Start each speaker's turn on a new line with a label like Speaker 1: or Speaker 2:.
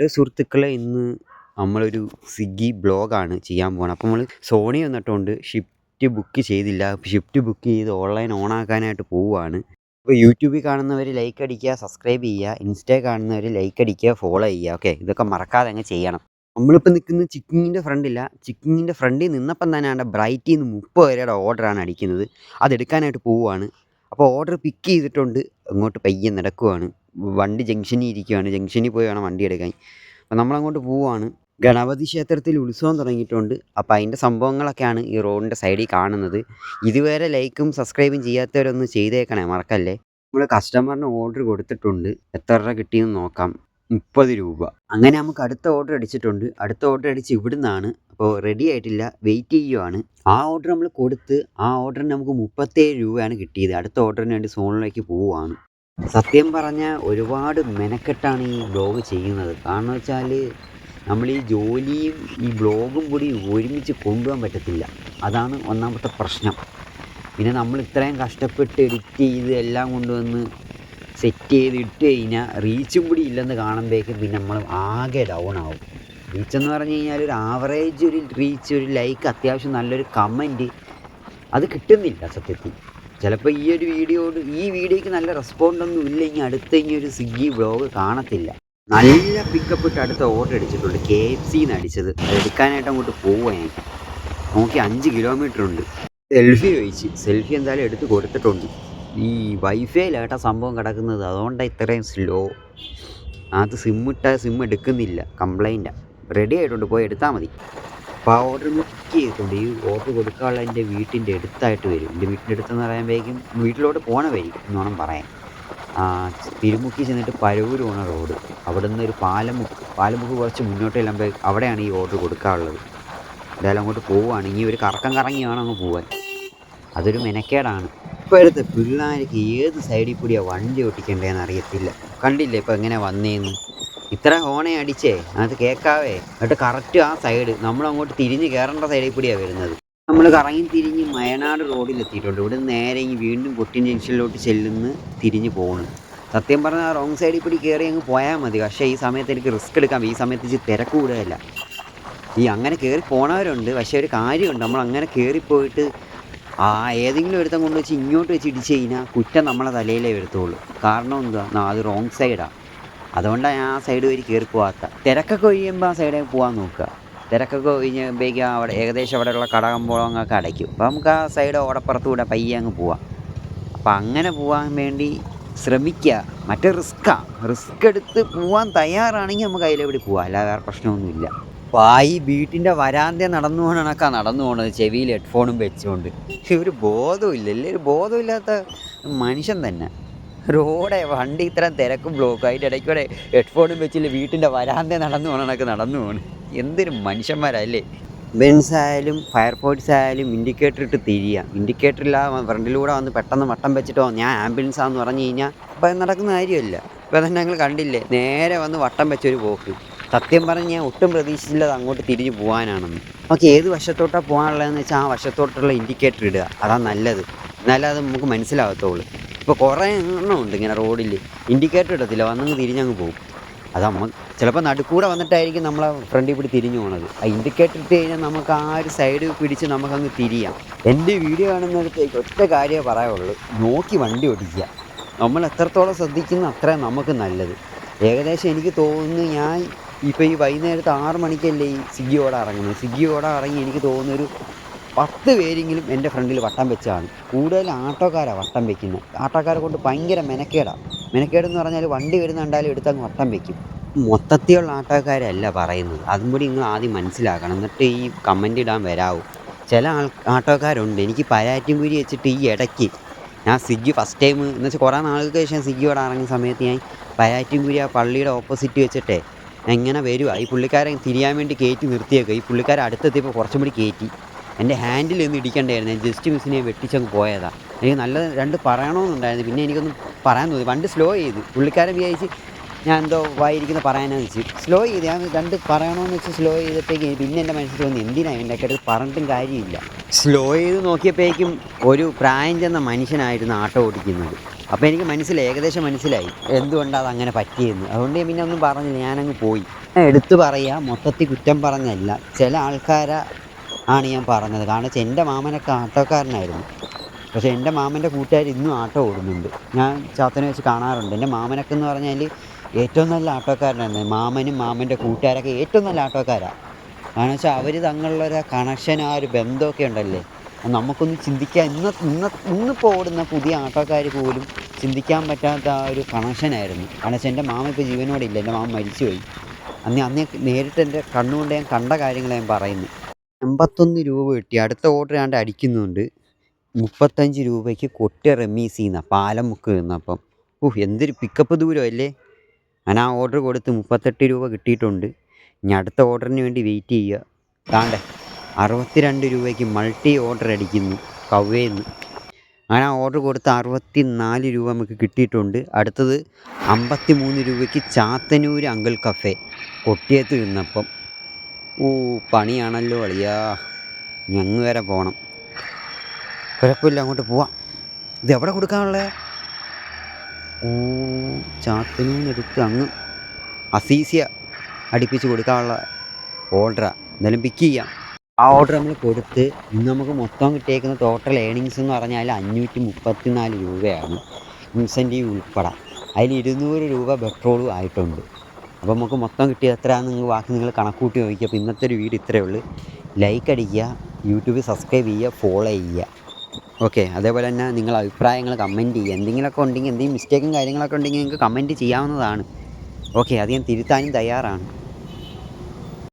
Speaker 1: Hello സുഹൃത്തുക്കളെ, ഇന്ന് നമ്മളൊരു സ്വിഗ്ഗി ബ്ലോഗാണ് ചെയ്യാൻ പോകുന്നത്. അപ്പോൾ നമ്മൾ സോണി വന്നിട്ടുണ്ട്. ഷിഫ്റ്റ് ബുക്ക് ചെയ്തില്ല. ഷിഫ്റ്റ് ബുക്ക് ചെയ്ത് ഓൺലൈൻ ഓണാക്കാനായിട്ട് പോവുകയാണ്. അപ്പോൾ യൂട്യൂബിൽ കാണുന്നവർ ലൈക്ക് അടിക്കുക, സബ്സ്ക്രൈബ് ചെയ്യുക. ഇൻസ്റ്റയിൽ കാണുന്നവർ ലൈക്ക് അടിക്കുക, ഫോളോ ചെയ്യുക. ഓക്കെ, ഇതൊക്കെ മറക്കാതെ അങ്ങ് ചെയ്യണം. നമ്മളിപ്പോൾ നിൽക്കുന്നത് ചിക്കിങ്ങിൻ്റെ ഫ്രണ്ടില്ല. ചിക്കിങ്ങിൻ്റെ ഫ്രണ്ടിൽ നിന്നപ്പം തന്നെ അവിടെ ബ്രൈറ്റിൽ നിന്ന് 30 പേരുടെ ഓർഡറാണ് അടിക്കുന്നത്. അതെടുക്കാനായിട്ട് പോവുകയാണ്. അപ്പോൾ ഓർഡർ പിക്ക് ചെയ്തിട്ടുണ്ട്. അങ്ങോട്ട് പയ്യെ നടക്കുവാണ്. വണ്ടി ജംഗ്ഷനിൽ ഇരിക്കുകയാണ്. ജംഗ്ഷനിൽ പോയി വേണം വണ്ടി എടുക്കാൻ. അപ്പം നമ്മളങ്ങോട്ട് പോവുകയാണ്. ഗണപതി ക്ഷേത്രത്തിൽ ഉത്സവം തുടങ്ങിയിട്ടുണ്ട്. അപ്പോൾ അതിൻ്റെ സംഭവങ്ങളൊക്കെയാണ് ഈ റോഡിൻ്റെ സൈഡിൽ കാണുന്നത്. ഇതുവരെ ലൈക്കും സബ്സ്ക്രൈബും ചെയ്യാത്തവരൊന്ന് ചെയ്തേക്കണേ, മറക്കല്ലേ. നമ്മൾ കസ്റ്റമറിന് ഓർഡർ കൊടുത്തിട്ടുണ്ട്. എത്ര രൂപ കിട്ടിയെന്ന് നോക്കാം. 30 രൂപ. അങ്ങനെ നമുക്ക് അടുത്ത ഓർഡർ അടിച്ചിട്ടുണ്ട്. അടുത്ത ഓർഡർ അടിച്ച് ഇവിടുന്നാണ്. അപ്പോൾ റെഡി ആയിട്ടില്ല, വെയിറ്റ് ചെയ്യുവാണ്. ആ ഓർഡർ നമ്മൾ കൊടുത്ത് ആ ഓർഡറിന് നമുക്ക് 37 രൂപയാണ് കിട്ടിയത്. അടുത്ത ഓർഡറിന് വേണ്ടി സോണിലേക്ക് പോവുകയാണ്. സത്യം പറഞ്ഞാൽ ഒരുപാട് മെനക്കെട്ടാണ് ഈ ബ്ലോഗ് ചെയ്യുന്നത്. കാരണം വെച്ചാൽ നമ്മൾ ഈ ജോലിയും ഈ ബ്ലോഗും കൂടി ഒരുമിച്ച് കൊണ്ടുപോകാൻ പറ്റത്തില്ല. അതാണ് ഒന്നാമത്തെ പ്രശ്നം. പിന്നെ നമ്മൾ ഇത്രയും കഷ്ടപ്പെട്ട് എഡിറ്റ് ചെയ്ത് എല്ലാം കൊണ്ടുവന്ന് സെറ്റ് ചെയ്ത് ഇട്ട് കഴിഞ്ഞാൽ റീച്ചും കൂടി ഇല്ലെന്ന് കാണുമ്പോഴേക്കും പിന്നെ നമ്മൾ ആകെ ഡൗൺ ആവും. റീച്ചെന്ന് പറഞ്ഞു കഴിഞ്ഞാൽ ഒരു ആവറേജ് ഒരു റീച്ച്, ഒരു ലൈക്ക്, അത്യാവശ്യം നല്ലൊരു കമൻറ്റ് അത് കിട്ടുന്നില്ല സത്യത്തിൽ. ചിലപ്പോൾ ഈ വീഡിയോയ്ക്ക് നല്ല റെസ്പോണ്ടൊന്നും ഇല്ലെങ്കിൽ അടുത്ത ഇനി ഒരു സ്വിഗ്ഗി വ്ളോഗ് കാണത്തില്ല. നല്ല പിക്കപ്പ് ഇട്ട് അടുത്ത ഓർഡർ അടിച്ചിട്ടുണ്ട്. KFCന്ന് അടിച്ചത്. അത് എടുക്കാനായിട്ട് അങ്ങോട്ട് പോവുക. ഞാൻ നോക്കി 5 കിലോമീറ്റർ ഉണ്ട്. സെൽഫി എന്തായാലും എടുത്ത് കൊടുത്തിട്ടുണ്ട്. ഈ വൈഫൈയിലായിട്ടാ സംഭവം കിടക്കുന്നത്, അതുകൊണ്ടാണ് ഇത്രയും സ്ലോ. അത് സിം എടുക്കുന്നില്ല, കംപ്ലൈൻറ്റാണ്. റെഡി ആയിട്ടുണ്ട്, പോയി എടുത്താൽ മതി. അപ്പോൾ ആ ഓർഡർ ബുക്ക് ചെയ്തിട്ടുണ്ട്. ഈ ഓർഡർ കൊടുക്കാനുള്ള എൻ്റെ വീട്ടിൻ്റെ അടുത്തായിട്ട് വരും. എൻ്റെ വീട്ടിൻ്റെ അടുത്തെന്ന് പറയുമ്പോഴേക്കും വീട്ടിലോട്ട് പോകണ വരും എന്ന് വേണം പറയാൻ. തിരുമുക്കി ചെന്നിട്ട് പരവൂർ പോണ റോഡ്, അവിടെ നിന്ന് ഒരു പാലമുക്ക് കുറച്ച് മുന്നോട്ട് ചെല്ലുമ്പോൾ അവിടെയാണ് ഈ ഓർഡർ കൊടുക്കാനുള്ളത്. എന്തായാലും അങ്ങോട്ട് പോവുകയാണ്. ഇനി ഒരു കറക്കം കറങ്ങി വേണം അങ്ങ് പോകാൻ. അതൊരു മെനക്കേടാണ്. ഇപ്പോഴത്തെ പിള്ളേർക്ക് ഏത് സൈഡിൽ കൂടിയാണ് വണ്ടി ഓട്ടിക്കേണ്ടതെന്ന് അറിയത്തില്ല. കണ്ടില്ലേ ഇപ്പോൾ എങ്ങനെ വന്നേന്ന്. ഇത്ര ഹോണേ അടിച്ചേ അത് കേൾക്കാവേ. എന്നിട്ട് കറക്റ്റ് ആ സൈഡ് നമ്മളങ്ങോട്ട് തിരിഞ്ഞ് കയറേണ്ട സൈഡിൽ കൂടിയാണ് വരുന്നത്. നമ്മൾ കറങ്ങി തിരിഞ്ഞ് മയനാട് റോഡിലെത്തിയിട്ടുണ്ട്. ഇവിടെ നേരെ വീണ്ടും കൊട്ടിൻ ജംഗ്ഷനിലോട്ട് ചെല്ലുന്ന് തിരിഞ്ഞ് പോകണം. സത്യം പറഞ്ഞാൽ റോങ് സൈഡിൽ കൂടി കയറി അങ്ങ് പോയാൽ മതി. പക്ഷേ ഈ സമയത്ത് എനിക്ക് റിസ്ക് എടുക്കാം. ഈ സമയത്ത് ഇച്ചിരി തിരക്ക് കൂടുതലല്ല. ഈ അങ്ങനെ കയറി പോണവരുണ്ട്. പക്ഷേ ഒരു കാര്യമുണ്ട്, നമ്മൾ അങ്ങനെ കയറിപ്പോയിട്ട് ഏതെങ്കിലും ഒരുത്തം കൊണ്ട് വെച്ച് ഇങ്ങോട്ട് വെച്ച് ഇടിച്ച് കഴിഞ്ഞാൽ കുറ്റം നമ്മളെ തലയിലേ വരത്തുള്ളൂ. കാരണം എന്താ, അത് റോങ് സൈഡാണ്. അതുകൊണ്ടാണ് ഞാൻ ആ സൈഡ് വഴി കയറി പോകാത്ത. തിരക്കൊക്കെ ഒഴിയുമ്പോൾ ആ സൈഡിൽ പോകാൻ നോക്കുക. തിരക്കൊക്കെ ഒഴിഞ്ഞുമ്പോഴേക്കും അവിടെ ഏകദേശം അവിടെയുള്ള കടകമ്പോളങ്ങളൊക്കെ അടയ്ക്കും. അപ്പോൾ നമുക്ക് ആ സൈഡ് ഓടപ്പുറത്തൂടെ പയ്യെ അങ്ങ് പോവാം. അപ്പോൾ അങ്ങനെ പോകാൻ വേണ്ടി ശ്രമിക്കുക. മറ്റേ റിസ്ക് എടുത്ത് പോകാൻ തയ്യാറാണെങ്കിൽ നമുക്ക് അതിലെവിടെ പോവാം. അല്ലാതെ വേറെ പ്രശ്നമൊന്നുമില്ല. അപ്പോൾ ഈ വീട്ടിൻ്റെ വരാന്ത നടന്നു പോകണത് ചെവിയിൽ ഹെഡ്ഫോണും വെച്ചുകൊണ്ട്. ഒരു ബോധമില്ല, ഒരു ബോധമില്ലാത്ത മനുഷ്യൻ തന്നെ. വണ്ടി ഇത്രയും തിരക്കും ബ്ലോക്കും, അതിൻ്റെ ഇടയ്ക്കൂടെ ഹെഡ്ഫോണും വെച്ചില്ല വീട്ടിൻ്റെ വരാന്ത നടന്നു പോകണം. എന്തൊരു മനുഷ്യന്മാരല്ലേ. ബെൻസ് ആയാലും ഫയർഫോഴ്സ് ആയാലും ഇൻഡിക്കേറ്റർ ഇട്ട് തിരിയുക. ഇൻഡിക്കേറ്ററില്ല ഫ്രണ്ടിലൂടെ വന്ന് പെട്ടെന്ന് വട്ടം വെച്ചിട്ടോ ഞാൻ ആംബുലൻസാന്ന് പറഞ്ഞു കഴിഞ്ഞാൽ അപ്പോൾ അത് നടക്കുന്ന കാര്യമല്ല. ഇപ്പോൾ തന്നെ ഞങ്ങൾ കണ്ടില്ലേ, നേരെ വന്ന് വട്ടം വെച്ചൊരു പോക്ക്. സത്യം പറഞ്ഞ് ഞാൻ ഒട്ടും പ്രതീക്ഷിച്ചില്ലത് അങ്ങോട്ട് തിരിഞ്ഞ് പോകാനാണെന്ന്. നമുക്ക് ഏത് വശത്തോട്ടാണ് പോകാനുള്ളതെന്ന് വെച്ചാൽ ആ വശത്തോട്ടുള്ള ഇൻഡിക്കേറ്റർ ഇടുക, അതാണ് നല്ലത്. എന്നാലും അത് നമുക്ക് മനസ്സിലാകത്തുള്ളൂ. ഇപ്പോൾ കുറേ എണ്ണമുണ്ട് ഇങ്ങനെ റോഡിൽ ഇൻഡിക്കേറ്റർ ഇടത്തില്ല, വന്നങ്ങ് തിരിഞ്ഞങ്ങ് പോകും. അത് നമ്മൾ ചിലപ്പോൾ നടുക്കൂടെ വന്നിട്ടായിരിക്കും നമ്മളെ ഫ്രണ്ടിൽ കൂടി തിരിഞ്ഞു പോകണത്. ആ ഇൻഡിക്കേറ്റർ ഇട്ട് കഴിഞ്ഞാൽ നമുക്ക് ആ ഒരു സൈഡ് പിടിച്ച് നമുക്കങ്ങ് തിരിയാം. എൻ്റെ വീഡിയോ കാണുന്നിടത്തേക്ക് ഒറ്റ കാര്യമേ പറയാനുള്ളൂ, നോക്കി വണ്ടി ഓടിക്കുക. നമ്മൾ എത്രത്തോളം ശ്രദ്ധിക്കുന്നു അത്രയും നമുക്ക് നല്ലത്. ഏകദേശം എനിക്ക് തോന്നുന്നു ഞാൻ ഇപ്പോൾ ഈ വൈകുന്നേരത്ത് 6 മണിക്കല്ലേ ഈ സ്വിഗ്ഗി ഓടാൻ ഇറങ്ങി എനിക്ക് തോന്നുന്നു ഒരു 10 പേരെങ്കിലും എൻ്റെ ഫ്രണ്ടിൽ വട്ടം വെച്ചാണ്. കൂടുതൽ ആട്ടോക്കാരാണ് വട്ടം വയ്ക്കുന്നത്. ആട്ടോക്കാരെ കൊണ്ട് ഭയങ്കര മെനക്കേടെന്ന് പറഞ്ഞാൽ വണ്ടി വരുന്ന കണ്ടാലും എടുത്തങ്ങ് വട്ടം വയ്ക്കും. മൊത്തത്തിലുള്ള ആട്ടോക്കാരല്ല പറയുന്നത്, അതും കൂടി നിങ്ങൾ ആദ്യം മനസ്സിലാക്കണം. എന്നിട്ട് ഈ കമൻ്റ് ഇടാൻ വരാവൂ. ചില ആട്ടോക്കാരുണ്ട്. എനിക്ക് പരാറ്റിൻകുരി വെച്ചിട്ട് ഈ ഇടയ്ക്ക് ഞാൻ സ്വിഗ്ഗി ഫസ്റ്റ് ടൈം എന്ന് വെച്ചാൽ കുറേ നാളുകൾക്ക് ശേഷം സ്വിഗ്ഗിയോടെ ഇറങ്ങിയ സമയത്ത് ഞാൻ പരാറ്റിൻകുരി ആ പള്ളിയുടെ ഓപ്പോസിറ്റ് വെച്ചിട്ടേ ഞാൻ ഇങ്ങനെ വരുക. ഈ പുള്ളിക്കാരൻ തിരിയാൻ വേണ്ടി കയറ്റി നിർത്തിയേക്കുക. ഈ പുള്ളിക്കാരൻ അടുത്തെത്തിയപ്പോൾ കുറച്ചും കൂടി കയറ്റി. എൻ്റെ ഹാൻഡിൽ ഒന്നും ഇടിക്കണ്ടായിരുന്നു, ഞാൻ ജസ്റ്റ് മിസ്സിനെ വെട്ടിച്ചങ്ങ് പോയതാണ്. എനിക്ക് നല്ല 2 പറയണമെന്നുണ്ടായിരുന്നു, പിന്നെ എനിക്കൊന്നും പറയാൻ തോന്നി. വണ്ടി സ്ലോ ചെയ്ത് പുള്ളിക്കാരൻ വിചാരിച്ച് ഞാൻ എന്തോ വായിരിക്കുന്ന പറയാനെന്ന് വെച്ച് സ്ലോ ചെയ്ത് ഞാൻ 2 പറയണമെന്ന് വെച്ച് സ്ലോ ചെയ്തപ്പോഴേക്കും പിന്നെ എൻ്റെ മനസ്സിൽ വന്നു എന്തിനാണ് എൻ്റെ ഒക്കെ അടുത്ത് പറഞ്ഞിട്ടും കാര്യമില്ല. സ്ലോ ചെയ്ത് നോക്കിയപ്പോഴേക്കും ഒരു പ്രായം ചെന്ന മനുഷ്യനായിരുന്നു ആട്ടോ ഓടിക്കുന്നത്. അപ്പോൾ എനിക്ക് ഏകദേശം മനസ്സിലായി എന്തുകൊണ്ടാണ് അതങ്ങനെ പറ്റിയെന്ന്. അതുകൊണ്ട് പിന്നെ ഒന്നും പറഞ്ഞില്ല, ഞാനങ്ങ് പോയി. എടുത്തു പറയുക, മൊത്തത്തിൽ കുറ്റം പറഞ്ഞല്ല. ചില ആൾക്കാരെ ആണ് ഞാൻ പറഞ്ഞത്. കാരണം വെച്ചാൽ എൻ്റെ മാമനൊക്കെ ആട്ടോക്കാരനായിരുന്നു. പക്ഷേ എൻ്റെ മാമൻ്റെ കൂട്ടുകാർ ഇന്നും ആട്ടോ ഓടുന്നുണ്ട്. ഞാൻ ചാത്തനെ വെച്ച് കാണാറുണ്ട്. എൻ്റെ മാമനൊക്കെ എന്ന് പറഞ്ഞാൽ ഏറ്റവും നല്ല ആട്ടോക്കാരനായിരുന്നു. മാമനും മാമൻ്റെ കൂട്ടുകാരൊക്കെ ഏറ്റവും നല്ല ആട്ടോക്കാരാണ്. കാരണം വെച്ചാൽ അവർ തങ്ങളുള്ളൊരു കണക്ഷൻ, ആ ഒരു ബന്ധമൊക്കെ ഉണ്ടല്ലേ, അത് നമുക്കൊന്നും ചിന്തിക്കാൻ ഇന്നിപ്പോൾ ഓടുന്ന പുതിയ ആട്ടോക്കാർ പോലും ചിന്തിക്കാൻ പറ്റാത്ത ആ ഒരു കണക്ഷനായിരുന്നു. കാരണം വെച്ചാൽ എൻ്റെ മാമ ഇപ്പോൾ ജീവനോടെ ഇല്ല, എൻ്റെ മാമ മരിച്ചുപോയി. അന്ന് നേരിട്ട് എൻ്റെ കണ്ണുകൊണ്ട് ഞാൻ കണ്ട കാര്യങ്ങൾ ഞാൻ പറയുന്നു. 81 രൂപ കിട്ടി. അടുത്ത ഓർഡർ കണ്ട് അടിക്കുന്നുണ്ട്. 35 രൂപയ്ക്ക് കൊട്ടിയ റമീസിൽ നിന്നാണ് പാലമുക്ക് നിന്നപ്പം. എന്തൊരു പിക്കപ്പ് ദൂരമല്ലേ. ഞാൻ ആ ഓർഡർ കൊടുത്ത് 38 രൂപ കിട്ടിയിട്ടുണ്ട്. ഇനി അടുത്ത ഓർഡറിന് വേണ്ടി വെയിറ്റ് ചെയ്യുക. താണ്ടെ 62 രൂപയ്ക്ക് മൾട്ടി ഓർഡർ അടിക്കുന്നു കവ്വേന്ന്. അങ്ങനെ ആ ഓർഡർ കൊടുത്ത് 64 രൂപ നമുക്ക് കിട്ടിയിട്ടുണ്ട്. അടുത്തത് 53 രൂപയ്ക്ക് ചാത്തന്നൂർ അങ്കിൾ കഫേ കൊട്ടിയത്ത് നിന്നപ്പം. പണിയാണല്ലോ അളിയാ. ഞങ്ങ് വരെ പോകണം. കുഴപ്പമില്ല, അങ്ങോട്ട് പോവാം. ഇത് എവിടെ കൊടുക്കാനുള്ളത്? ചാത്തന്നൂരിനടുത്ത് അങ്ങ് അസീസിയ അടുപ്പിച്ച് കൊടുക്കാനുള്ള ഓർഡറാണ്. എന്തായാലും പിക്ക് ചെയ്യാം. ആ ഓർഡർ നമ്മൾ കൊടുത്ത് ഇന്ന് നമുക്ക് മൊത്തം കിട്ടിയേക്കുന്ന ടോട്ടൽ ഏണിങ്സ് എന്ന് പറഞ്ഞാൽ 534 രൂപയാണ്, ഇൻസെൻറ്റീവ് ഉൾപ്പെടെ. അതിൽ 200 രൂപ പെട്രോളും ആയിട്ടുണ്ട്. അപ്പോൾ നമുക്ക് മൊത്തം കിട്ടിയത് എത്രയാണെന്ന് നിങ്ങൾ ബാക്കി നിങ്ങൾ കണക്കൂട്ടി നോക്കിക്കുക. അപ്പോൾ ഇന്നത്തെ ഒരു വീഡിയോ ഇത്രയേ ഉള്ളൂ. ലൈക്ക് അടിക്കുക, യൂട്യൂബിൽ സബ്സ്ക്രൈബ് ചെയ്യുക, ഫോളോ ചെയ്യുക. ഓക്കെ, അതേപോലെ തന്നെ നിങ്ങൾ അഭിപ്രായങ്ങൾ കമൻറ്റ് ചെയ്യുക. എന്തെങ്കിലുമൊക്കെ ഉണ്ടെങ്കിൽ, എന്തെങ്കിലും മിസ്റ്റേക്കും കാര്യങ്ങളൊക്കെ ഉണ്ടെങ്കിൽ നിങ്ങൾക്ക് കമൻറ്റ് ചെയ്യാവുന്നതാണ്. ഓക്കെ, അത് ഞാൻ തിരുത്താനും തയ്യാറാണ്.